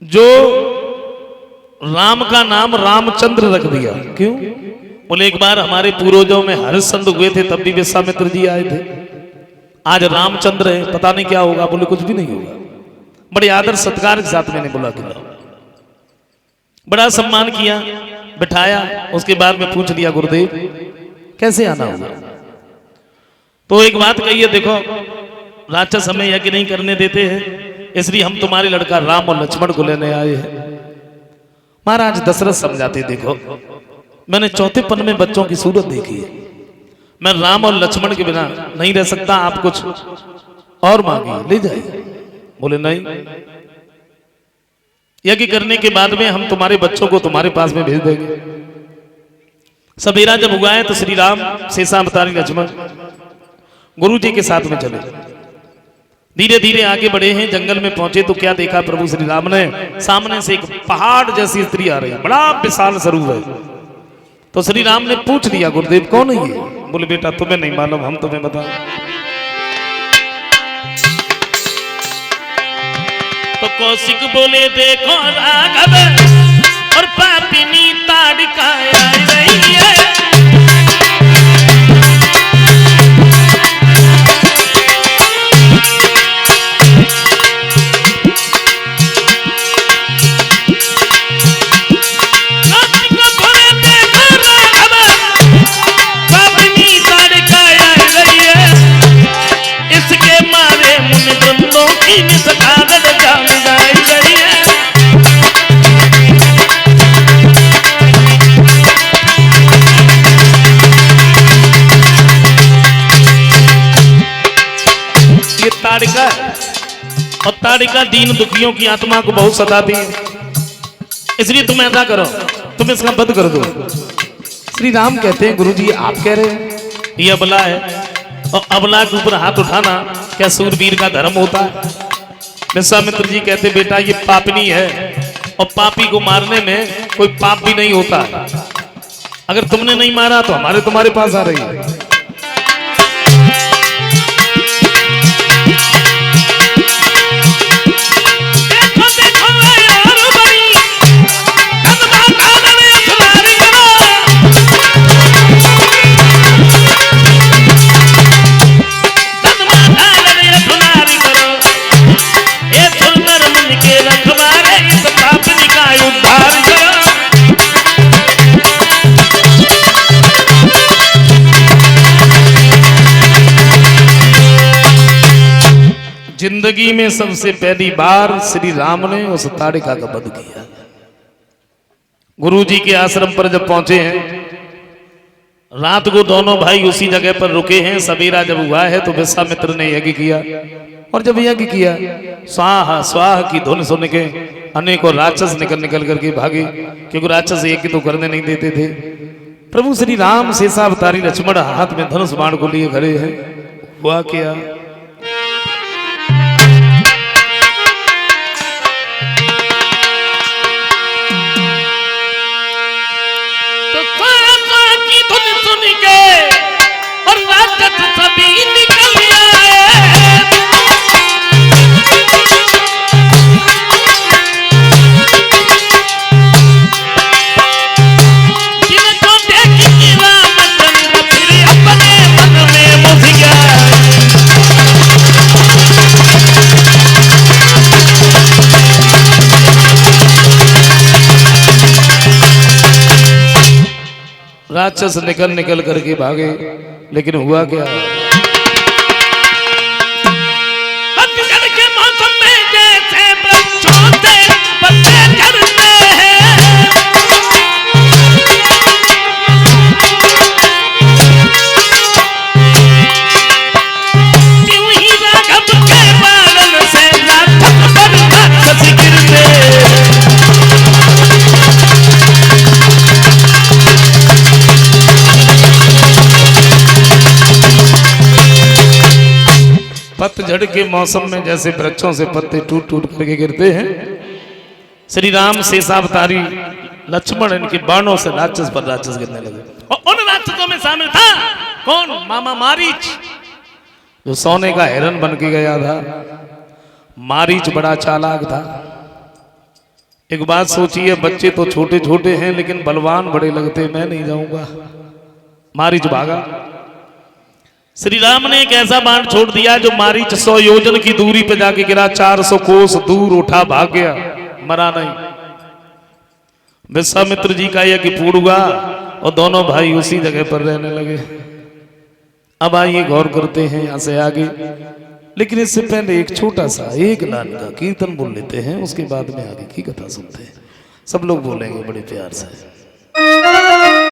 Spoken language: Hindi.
जो राम का नाम रामचंद्र रख दिया। क्यों? बोले एक बार हमारे पूर्वजों में हरिश्चंद्र हुए थे, तब भी विश्वामित्र जी आए थे। आज रामचंद्र है, पता नहीं क्या होगा। बोले कुछ भी नहीं होगा। बड़े आदर सत्कार के साथ मैंने बोला कि बड़ा सम्मान किया, बिठाया। उसके बाद में पूछ लिया गुरुदेव कैसे आना होगा। तो एक बात कही है, देखो राक्षस हमें यज्ञ नहीं करने देते हैं, इसलिए हम तुम्हारे लड़का राम और लक्ष्मण को लेने आए हैं। महाराज दशरथ समझाते, देखो मैंने चौथे पन में बच्चों की सूरत देखी है, मैं राम और लक्ष्मण के बिना नहीं रह सकता, आप कुछ और मांगिए, ले जाइए। बोले नहीं, यज्ञ करने के बाद में हम तुम्हारे बच्चों को तुम्हारे पास में भेज देंगे। सवेरा जब हुआ है तो श्री राम शेषावतारी लक्ष्मण गुरु जी के साथ में चले। धीरे धीरे आगे बढ़े हैं, जंगल में पहुंचे तो क्या देखा प्रभु श्री राम ने, सामने से एक पहाड़ जैसी स्त्री आ रही है, बड़ा विशाल स्वरूप है। तो श्री राम ने पूछ लिया गुरुदेव कौन है ये? बोले बेटा तुम्हें नहीं मालूम, हम तुम्हें बताएं। तो कौशिक बोले देखो राघव और पापिनी ताड़िका आई रही है। ताड़िका और ताड़िका दीन दुखियों की आत्मा को बहुत सताती है, इसलिए तुम ऐसा करो, तुम इसका वध कर दो। श्री राम कहते हैं गुरुजी आप कह रहे हैं ये अबला है, और अबला के ऊपर हाथ उठाना क्या सूरवीर का धर्म होता है? विश्वामित्र जी कहते बेटा ये पापनी है, और पापी को मारने में कोई पाप भी नहीं होता। अगर तुमने नहीं मारा तो हमारे तुम्हारे पास आ रही है। जिंदगी में सबसे पहली बार श्री राम ने उस ताड़िका का वध किया। गुरु जी के आश्रम पर जब पहुंचे हैं, रात को दोनों भाई उसी जगह पर रुके हैं। सवेरा जब हुआ है तो विश्वामित्र ने यज्ञ किया, और जब यज्ञ किया स्वाहा स्वाहा की धुन सुन के अनेकों राक्षस निकल करके भागे, क्योंकि राक्षस यज्ञ तो करने नहीं देते थे। प्रभु श्री राम शेषावतारी लक्ष्मण हाथ में धनुष बाण को लिए खड़े हैं। हुआ क्या? राक्षस निकल करके भागे, लेकिन हुआ क्या? पतझड़ के मौसम में जैसे बच्चों से पत्ते झड़ते हैं, यूं ही राघव के बालन से राक्षस पर राक्षस गिरते। पतझड़ के मौसम में जैसे वृक्षों से पत्ते टूट टूट करके गिरते हैं, श्री राम शेषावतारी लक्ष्मण इनके बाणों से राक्षस पर राक्षस गिरने लगे। और उन राक्षसों में शामिल था कौन? मामा मारीच, जो सोने का हिरन बन के गया था। मारीच बड़ा चालाक था। एक बात सोचिए, बच्चे तो छोटे छोटे हैं लेकिन बलवान बड़े लगते, मैं नहीं जाऊंगा। मारीच भागा। श्री राम ने एक ऐसा बाण छोड़ दिया जो मारीच 100 योजन की दूरी पे जाके गिरा, 400 कोस दूर उठा, भाग गया, मरा नहीं। विश्वामित्र जी का यज्ञ पूर्ण हुआ और दोनों भाई उसी जगह पर रहने लगे। अब आइए गौर करते हैं यहां से आगे, लेकिन इससे पहले एक छोटा सा एक लाइन का कीर्तन बोल लेते हैं, उसके बाद में आगे की कथा सुनते हैं। सब लोग बोलेंगे बड़े प्यार से।